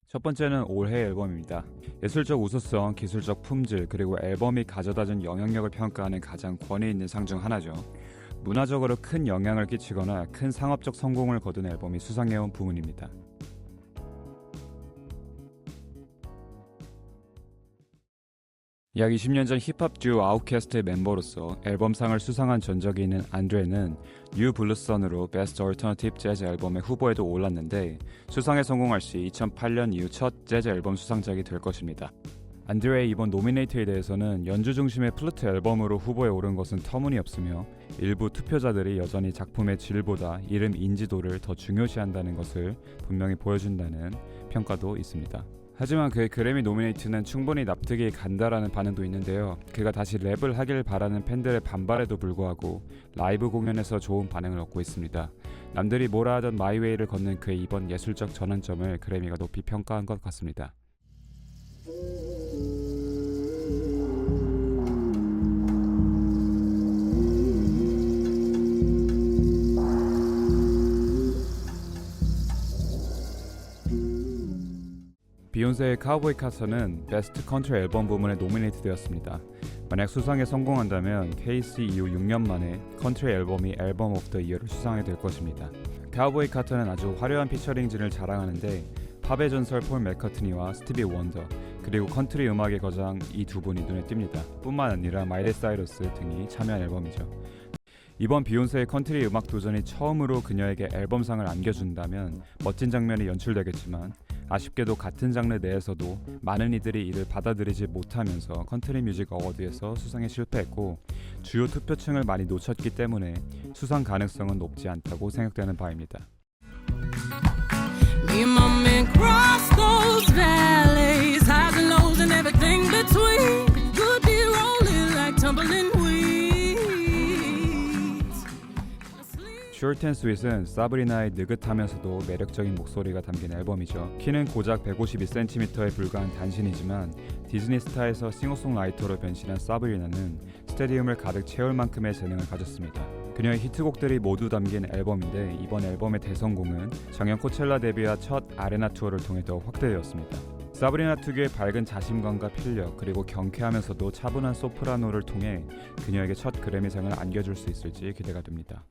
첫 번째는 올해 앨범입니다. 예술적 우수성, 기술적 품질, 그리고 앨범이 가져다준 영향력을 평가하는 가장 권위 있는 상 중 하나죠. 문화적으로 큰 영향을 끼치거나 큰 상업적 성공을 거둔 앨범이 수상해온 부문입니다. 약 20년 전 힙합 듀오 아웃캐스트의 멤버로서 앨범상을 수상한 전적이 있는 안드레는 뉴 블루선으로 베스트 얼터너티브 재즈 앨범의 후보에도 올랐는데 수상에 성공할 시 2008년 이후 첫 재즈 앨범 수상작이 될 것입니다. 안드레의 이번 노미네이트에 대해서는 연주 중심의 플루트 앨범으로 후보에 오른 것은 터무니없으며 일부 투표자들이 여전히 작품의 질보다 이름 인지도를 더 중요시한다는 것을 분명히 보여준다는 평가도 있습니다. 하지만 그의 그래미 노미네이트는 충분히 납득이 간다라는 반응도 있는데요. 그가 다시 랩을 하길 바라는 팬들의 반발에도 불구하고 라이브 공연에서 좋은 반응을 얻고 있습니다. 남들이 뭐라 하던 마이웨이를 걷는 그의 이번 예술적 전환점을 그래미가 높이 평가한 것 같습니다. 비욘세의 카우보이 카터는 베스트 컨트리 앨범 부문에 노미네이트 되었습니다. 만약 수상에 성공한다면 KC 이후 6년 만에 컨트리 앨범이 앨범 오브 더 이어를 수상하게 될 것입니다. 카우보이 카터는 아주 화려한 피처링진을 자랑하는데 팝의 전설 폴 맥카트니와 스티비 원더, 그리고 컨트리 음악의 거장 이 두 분이 눈에 띕니다. 뿐만 아니라 마일리 사이러스 등이 참여한 앨범이죠. 이번 비욘세의 컨트리 음악 도전이 처음으로 그녀에게 앨범상을 안겨준다면 멋진 장면이 연출되겠지만 아쉽게도 같은 장르 내에서도 많은 이들이 이를 받아들이지 못하면서 컨트리 뮤직 어워드에서 수상에 실패했고 주요 투표층을 많이 놓쳤기 때문에 수상 가능성은 높지 않다고 생각되는 바입니다. Short and Sweet은 사브리나의 느긋하면서도 매력적인 목소리가 담긴 앨범이죠. 키는 고작 152cm에 불과한 단신이지만 디즈니 스타에서 싱어송라이터로 변신한 사브리나는 스테디움을 가득 채울 만큼의 재능을 가졌습니다. 그녀의 히트곡들이 모두 담긴 앨범인데 이번 앨범의 대성공은 작년 코첼라 데뷔와 첫 아레나 투어를 통해 더욱 확대되었습니다. 사브리나 특유의 밝은 자신감과 필력, 그리고 경쾌하면서도 차분한 소프라노를 통해 그녀에게 첫 그래미상을 안겨줄 수 있을지 기대가 됩니다.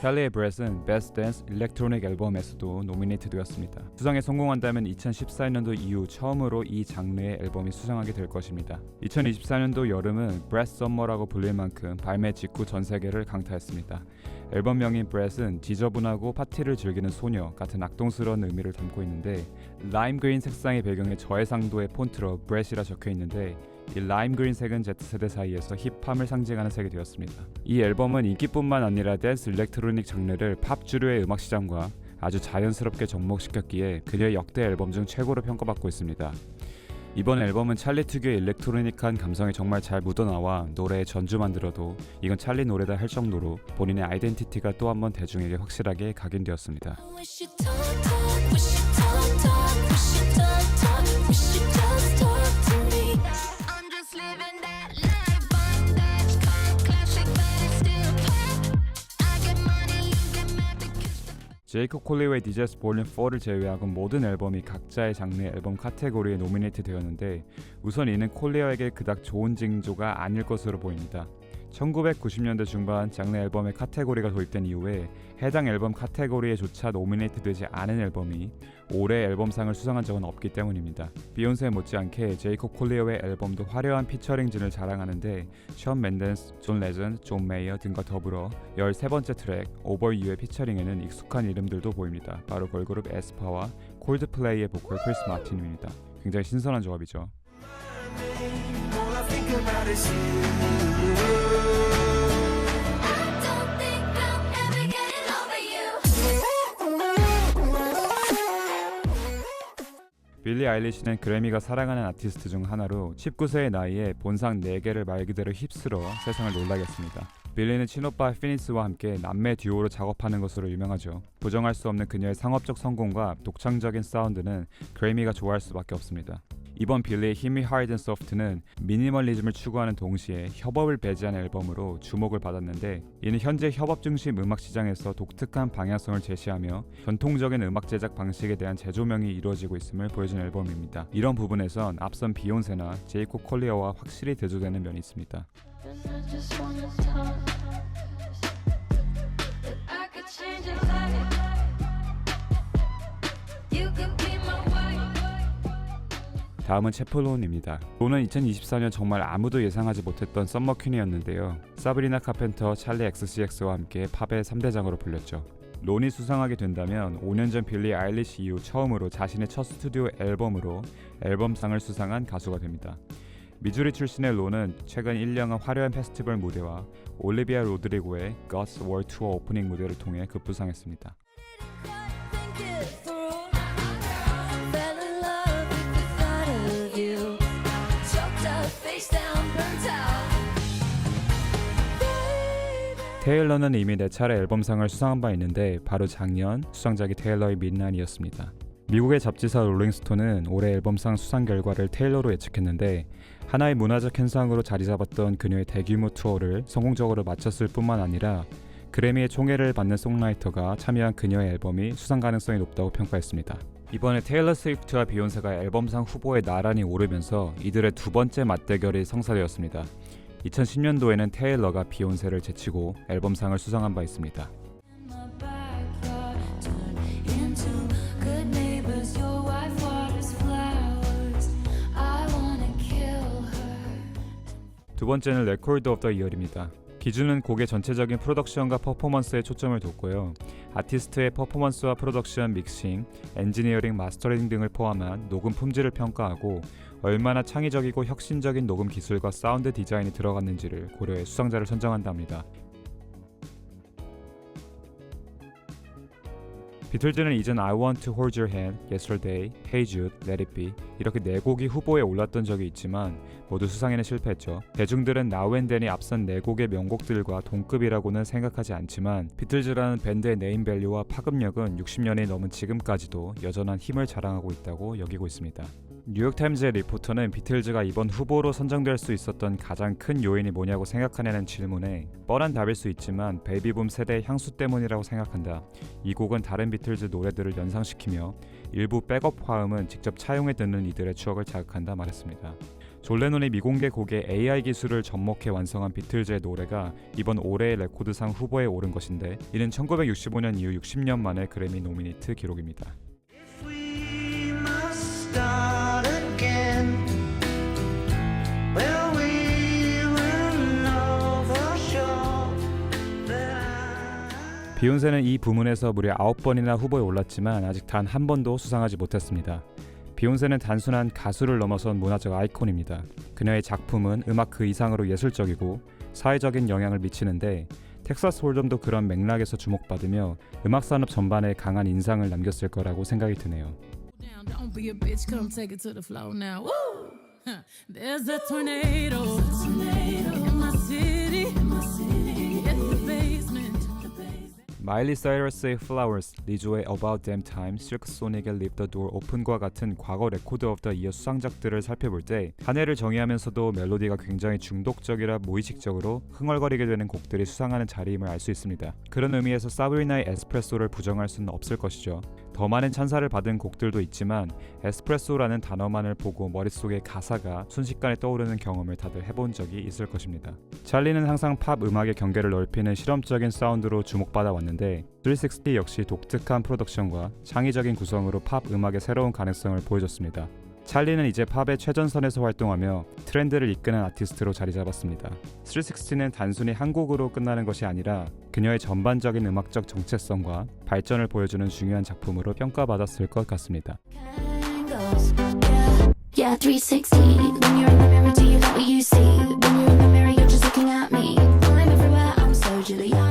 켈리의 브렛은 베스트 댄스 일렉트로닉 앨범에서도 노미네이트 되었습니다. 수상에 성공한다면 2014년도 이후 처음으로 이 장르의 앨범이 수상하게 될 것입니다. 2024년도 여름은 브렛 썸머라고 불릴 만큼 발매 직후 전 세계를 강타했습니다. 앨범명인 브렛은 지저분하고 파티를 즐기는 소녀 같은 악동스러운 의미를 담고 있는데 라임 그린 색상의 배경에 저해상도의 폰트로 브렛이라 적혀 있는데 이 라임 그린 색은 Z세대 사이에서 힙함을 상징하는 색이 되었습니다. 이 앨범은 인기뿐만 아니라 댄스 일렉트로닉 장르를 팝 주류의 음악 시장과 아주 자연스럽게 접목시켰기에 그녀의 역대 앨범 중 최고로 평가받고 있습니다. 이번 앨범은 찰리 특유의 일렉트로닉한 감성이 정말 잘 묻어나와 노래의 전주만 들어도 이건 찰리 노래다 할 정도로 본인의 아이덴티티가 또 한 번 대중에게 확실하게 각인되었습니다. 제이콥 콜리웨이 디저스 볼륨 4를 제외하고 모든 앨범이 각자의 장르의 앨범 카테고리에 노미네이트 되었는데 우선 이는 콜리어에게 그닥 좋은 징조가 아닐 것으로 보입니다. 1990년대 중반 장르 앨범의 카테고리가 도입된 이후에 해당 앨범 카테고리에조차 노미네이트 되지 않은 앨범이 올해 앨범상을 수상한 적은 없기 때문입니다. 비욘세 못지않게 제이콥 콜리어의 앨범도 화려한 피처링진을 자랑하는데 션 맨데스, 존 레전드, 존 메이어 등과 더불어 13번째 트랙 Over You의 피처링에는 익숙한 이름들도 보입니다. 바로 걸그룹 에스파와 콜드플레이의 보컬 크리스 마틴입니다. 굉장히 신선한 조합이죠. 빌리 아일리시는 그래미가 사랑하는 아티스트 중 하나로 19세의 나이에 본상 4개를 말 그대로 휩쓸어 세상을 놀라게 했습니다. 빌리는 친오빠 피니스와 함께 남매 듀오로 작업하는 것으로 유명하죠. 부정할 수 없는 그녀의 상업적 성공과 독창적인 사운드는 그래미가 좋아할 수밖에 없습니다. 이번 빌리의 힘이 Hard and Soft는 미니멀리즘을 추구하는 동시에 협업을 배제한 앨범으로 주목을 받았는데, 이는 현재 협업 중심 음악 시장에서 독특한 방향성을 제시하며 전통적인 음악 제작 방식에 대한 재조명이 이루어지고 있음을 보여준 앨범입니다. 이런 부분에선 앞선 비욘세나 제이콥 콜리어와 확실히 대조되는 면이 있습니다. 다음은 채플론입니다. 론은 2024년 정말 아무도 예상하지 못했던 썸머 퀸이었는데요. 사브리나 카펜터, 찰리 XCX와 함께 팝의 3대장으로 불렸죠. 론이 수상하게 된다면 5년 전 빌리 아일리시 이후 처음으로 자신의 첫 스튜디오 앨범으로 앨범상을 수상한 가수가 됩니다. 미주리 출신의 론은 최근 1년간 화려한 페스티벌 무대와 올리비아 로드리고의 God's World Tour 오프닝 무대를 통해 급부상했습니다. 테일러는 이미 4차례 앨범상을 수상한 바 있는데 바로 작년 수상작이 테일러의 midnight이었습니다. 미국의 잡지사 롤링스톤은 올해 앨범상 수상 결과를 테일러로 예측했는데, 하나의 문화적 현상으로 자리 잡았던 그녀의 대규모 투어를 성공적으로 마쳤을 뿐만 아니라 그래미의 총애를 받는 송라이터가 참여한 그녀의 앨범이 수상 가능성이 높다고 평가했습니다. 이번에 테일러 스위프트와 비욘세가 앨범상 후보에 나란히 오르면서 이들의 두 번째 맞대결이 성사되었습니다. 2010년도에는 테일러가 비욘세를 제치고 앨범상을 수상한 바 있습니다. 두 번째는 레코드 오브 더 이어입니다. 기준은 곡의 전체적인 프로덕션과 퍼포먼스에 초점을 뒀고요. 아티스트의 퍼포먼스와 프로덕션, 믹싱, 엔지니어링, 마스터링 등을 포함한 녹음 품질을 평가하고 얼마나 창의적이고 혁신적인 녹음 기술과 사운드 디자인이 들어갔는지를 고려해 수상자를 선정한답니다. 비틀즈는 이전 I Want to Hold Your Hand, Yesterday, Hey Jude, Let It Be 이렇게 4곡이 후보에 올랐던 적이 있지만 모두 수상에는 실패했죠. 대중들은 Now and Then이 앞선 4곡의 명곡들과 동급이라고는 생각하지 않지만 비틀즈라는 밴드의 네임밸류와 파급력은 60년이 넘은 지금까지도 여전한 힘을 자랑하고 있다고 여기고 있습니다. 뉴욕타임즈의 리포터는 비틀즈가 이번 후보로 선정될 수 있었던 가장 큰 요인이 뭐냐고 생각하냐는 질문에 뻔한 답일 수 있지만 베이비붐 세대의 향수 때문이라고 생각한다. 이 곡은 다른 비틀즈 노래들을 연상시키며 일부 백업 화음은 직접 차용해 듣는 이들의 추억을 자극한다 말했습니다. 존 레논이 미공개 곡의 AI 기술을 접목해 완성한 비틀즈의 노래가 이번 올해의 레코드상 후보에 오른 것인데, 이는 1965년 이후 60년 만의 그래미 노미네이트 기록입니다. 비욘세는 이 부문에서 무려 9번이나 후보에 올랐지만 아직 단 한 번도 수상하지 못했습니다. 비욘세는 단순한 가수를 넘어선 문화적 아이콘입니다. 그녀의 작품은 음악 그 이상으로 예술적이고 사회적인 영향을 미치는데, 텍사스 홀덤도 그런 맥락에서 주목받으며 음악 산업 전반에 강한 인상을 남겼을 거라고 생각이 드네요. Don't be a bitch, come take it to the floor now. Woo! There's a tornado in my city, at the basement. 마일리 사이러스의 Flowers, 리조의 About Damn Time, 실크 소닉의 Leave the Door Open과 같은 과거 레코드 오브 더 이어 수상작들을 살펴볼 때 한 해를 정의하면서도 멜로디가 굉장히 중독적이라 무의식적으로 흥얼거리게 되는 곡들이 수상하는 자리임을 알 수 있습니다. 그런 의미에서 사브리나의 에스프레소를 부정할 수는 없을 것이죠. 더 많은 찬사를 받은 곡들도 있지만 에스프레소라는 단어만을 보고 머릿속에 가사가 순식간에 떠오르는 경험을 다들 해본 적이 있을 것입니다. 찰리는 항상 팝 음악의 경계를 넓히는 실험적인 사운드로 주목받아 왔는데, 360 역시 독특한 프로덕션과 창의적인 구성으로 팝 음악의 새로운 가능성을 보여줬습니다. 찰리는 이제 팝의 최전선에서 활동하며 트렌드를 이끄는 아티스트로 자리 잡았습니다. 360는 단순히 한 곡으로 끝나는 것이 아니라 그녀의 전반적인 음악적 정체성과 발전을 보여주는 중요한 작품으로 평가받았을 것 같습니다. Yeah, 360. When you're in the mirror, do you like what you see? When you're in the mirror, you're just looking at me. I'm everywhere, I'm so Julia.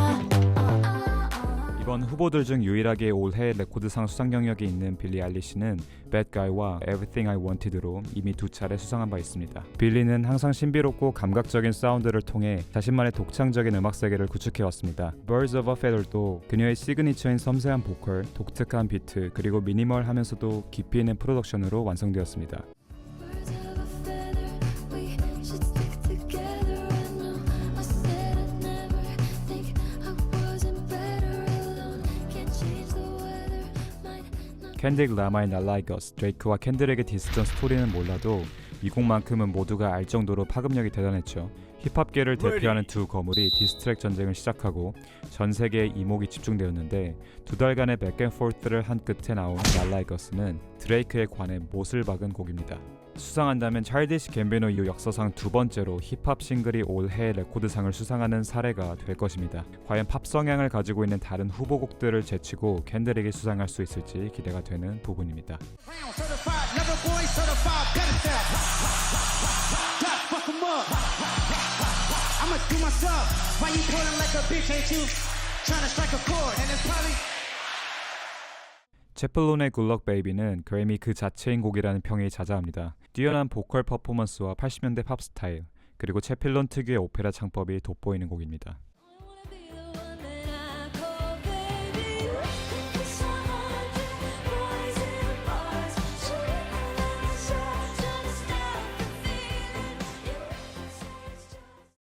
이번 후보들 중 유일하게 올해 레코드상 수상 영역에 있는 빌리 아일리시는 Bad Guy와 Everything I Wanted로 이미 2차례 수상한 바 있습니다. 빌리는 항상 신비롭고 감각적인 사운드를 통해 자신만의 독창적인 음악 세계를 구축해왔습니다. Birds of a Feather도 그녀의 시그니처인 섬세한 보컬, 독특한 비트, 그리고 미니멀하면서도 깊이 있는 프로덕션으로 완성되었습니다. 켄드릭 라마의 Not Like Us, 드레이크와 켄드릭의 디스전 스토리는 몰라도 이 곡만큼은 모두가 알 정도로 파급력이 대단했죠. 힙합계를 대표하는 두 거물이 디스트랙 전쟁을 시작하고 전 세계에 이목이 집중되었는데 두 달간의 백앤포스를 한 끝에 나온 Not Like Us는 드레이크에 관해 못을 박은 곡입니다. 수상한다면 차일디시 갬비노 이후 역사상 두 번째로 힙합 싱글이 올해 레코드상을 수상하는 사례가 될 것입니다. 과연 팝 성향을 가지고 있는 다른 후보곡들을 제치고 켄드릭이 수상할 수 있을지 기대가 되는 부분입니다. 채플론의 굿럭 베이비는 그래미 그 자체인 곡이라는 평이 자자합니다. 뛰어난 보컬 퍼포먼스와 80년대 팝 스타일, 그리고 채필론 특유의 오페라 창법이 돋보이는 곡입니다.